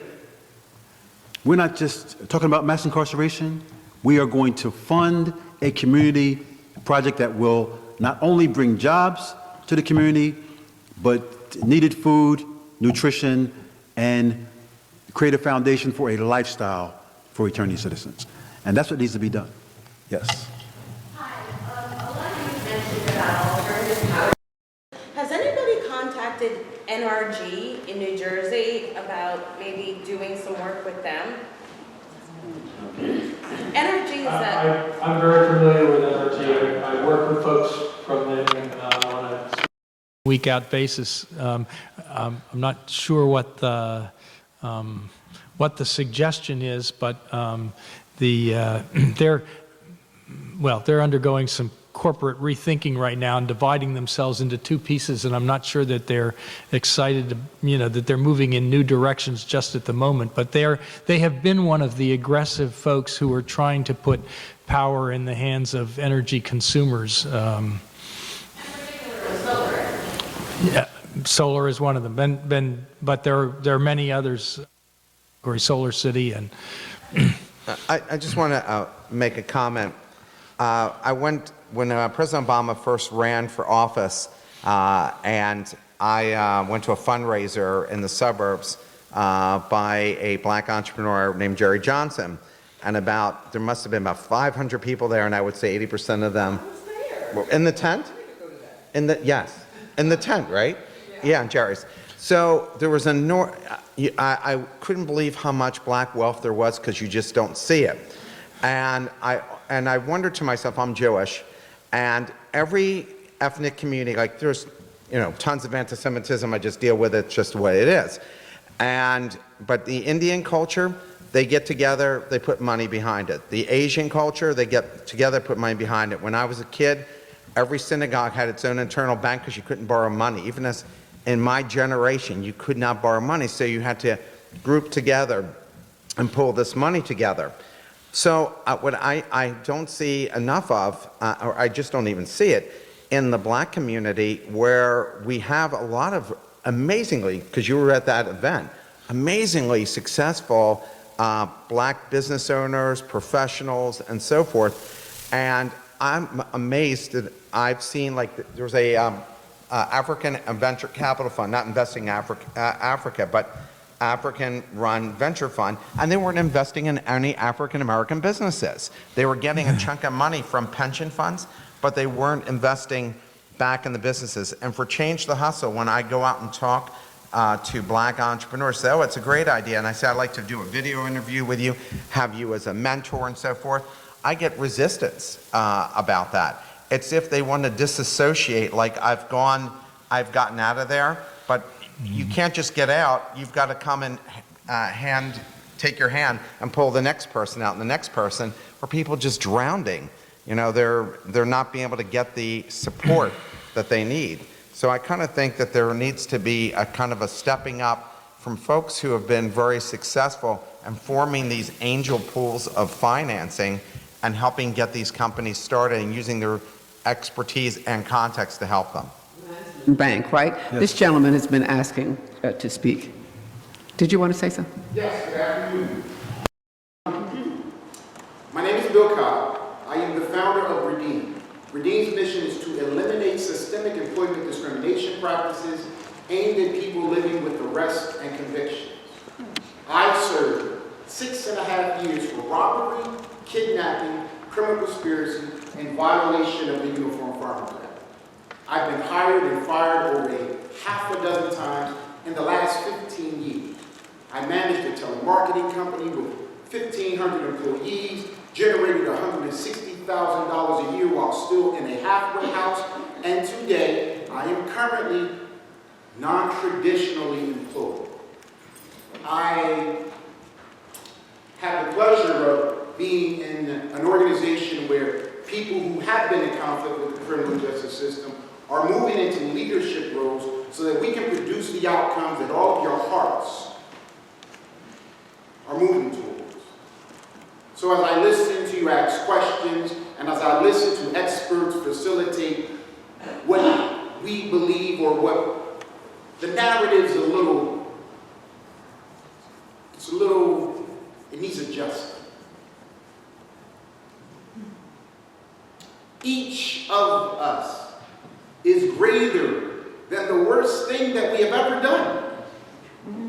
we're not just talking about mass incarceration, we are going to fund a community project that will not only bring jobs to the community, but needed food, nutrition, and create a foundation for a lifestyle for returning citizens. And that's what needs to be done. Yes. Hi, a lot of you mentioned about alternative housing. Has anybody contacted NRG in New Jersey about maybe doing some work with them? NRG is I'm very familiar with NRG. I work with folks from them on a week-out basis. I'm not sure what the suggestion is, but they're undergoing some corporate rethinking right now and dividing themselves into two pieces, and I'm not sure that they're excited to, that they're moving in new directions just at the moment, but they have been one of the aggressive folks who are trying to put power in the hands of energy consumers. Yeah, solar is one of them, but there are many others, or Solar City, and I just want to make a comment. When President Obama first ran for office, and I went to a fundraiser in the suburbs by a black entrepreneur named Jerry Johnson, and there must have been about 500 people there, and I would say 80% of them were in the tent. Yes, in the tent, right? Yeah, Jerry's. So there was I couldn't believe how much black wealth there was, because you just don't see it. And I wondered to myself, I'm Jewish, and every ethnic community, like there's tons of anti-Semitism, I just deal with it, it's just the way it is. But the Indian culture, they get together, they put money behind it. The Asian culture, they get together, put money behind it. When I was a kid, every synagogue had its own internal bank because you couldn't borrow money. Even as in my generation, you could not borrow money, so you had to group together and pull this money together. So what I don't see enough of, or I just don't even see it, in the black community, where we have a lot of amazingly, because you were at that event, amazingly successful black business owners, professionals, and so forth. And I'm amazed that I've seen, like, there was a African venture capital fund, not investing in Africa, but African-run venture fund, and they weren't investing in any African-American businesses. They were getting a chunk of money from pension funds, but they weren't investing back in the businesses. And for Change the Hustle, when I go out and talk to black entrepreneurs, say, oh, it's a great idea, and I say, I'd like to do a video interview with you, have you as a mentor and so forth, I get resistance about that. It's if they want to disassociate, like I've gotten out of there, but you can't just get out. You've got to come and take your hand and pull the next person out and the next person, or people just drowning. They're not being able to get the support that they need. So I kind of think that there needs to be a kind of a stepping up from folks who have been very successful and forming these angel pools of financing and helping get these companies started and using their expertise and context to help them. Bank, right? Yes. This gentleman has been asking to speak. Did you want to say something? Yes, good afternoon. My name is Bill Cobb. I am the founder of Redeem. Redeem's mission is to eliminate systemic employment discrimination practices aimed at people living with arrests and convictions. I served 6.5 years for robbery, kidnapping, criminal conspiracy, and violation of the Uniform Farmers Act. I've been hired and fired over half a dozen times in the last 15 years. I managed a telemarketing company with 1,500 employees, generated $160,000 a year while still in a halfway house, and today I am currently non-traditionally employed. I have the pleasure of being in an organization where people who have been in conflict with the criminal justice system are moving into leadership roles so that we can produce the outcomes that all of your hearts are moving towards. So as I listen to you ask questions, and as I listen to experts facilitate what we believe or what the narrative's it needs adjusting. Each of us is greater than the worst thing that we have ever done.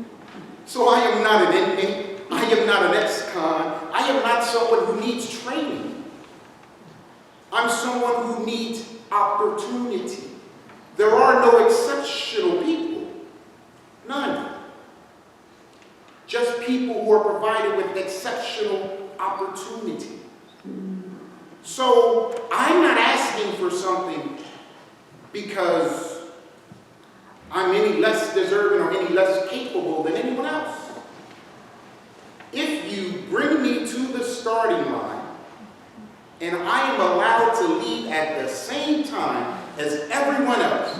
So I am not an inmate. I am not an ex-con. I am not someone who needs training. I'm someone who needs opportunity. There are no exceptional people. None. Just people who are provided with exceptional opportunity. So I'm not asking for something because I'm any less deserving or any less capable than anyone else. If you bring me to the starting line and I am allowed to leave at the same time as everyone else,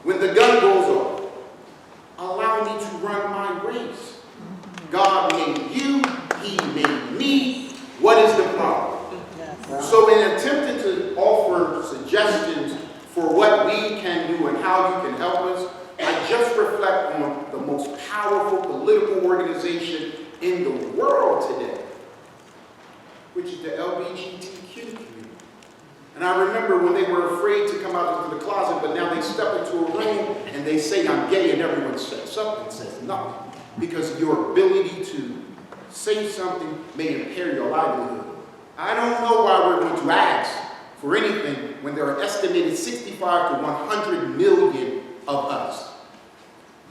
when the gun goes off, allow me to run my race. God made you, He made me. What is the problem? So in attempting to offer suggestions for what we can do and how you can help us, I just reflect on the most powerful political organization in the world today, which is the LGBTQ community. And I remember when they were afraid to come out into the closet, but now they step into a room and they say, I'm gay, and everyone shuts up and says nothing. Because your ability to say something may impair your livelihood. I don't know why we're going to ask for anything when there are estimated 65 to 100 million of us.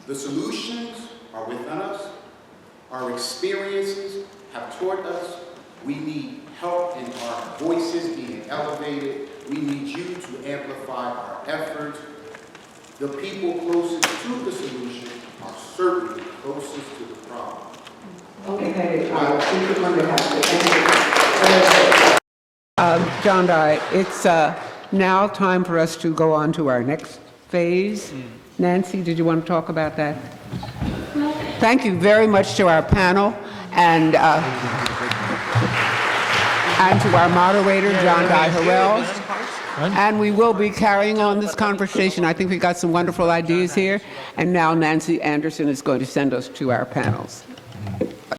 The solutions are within us. Our experiences have taught us we need help in our voices being elevated. We need you to amplify our efforts. The people closest to the solution are certainly closest to the problem. Okay, I think we're going to have to end it. Jondhi, it's now time for us to go on to our next phase. Nancy, did you want to talk about that? Thank you very much to our panel and to our moderator, Jondhi Harrell. And we will be carrying on this conversation. I think we got some wonderful ideas here. And now Nancy Anderson is going to send us to our panels.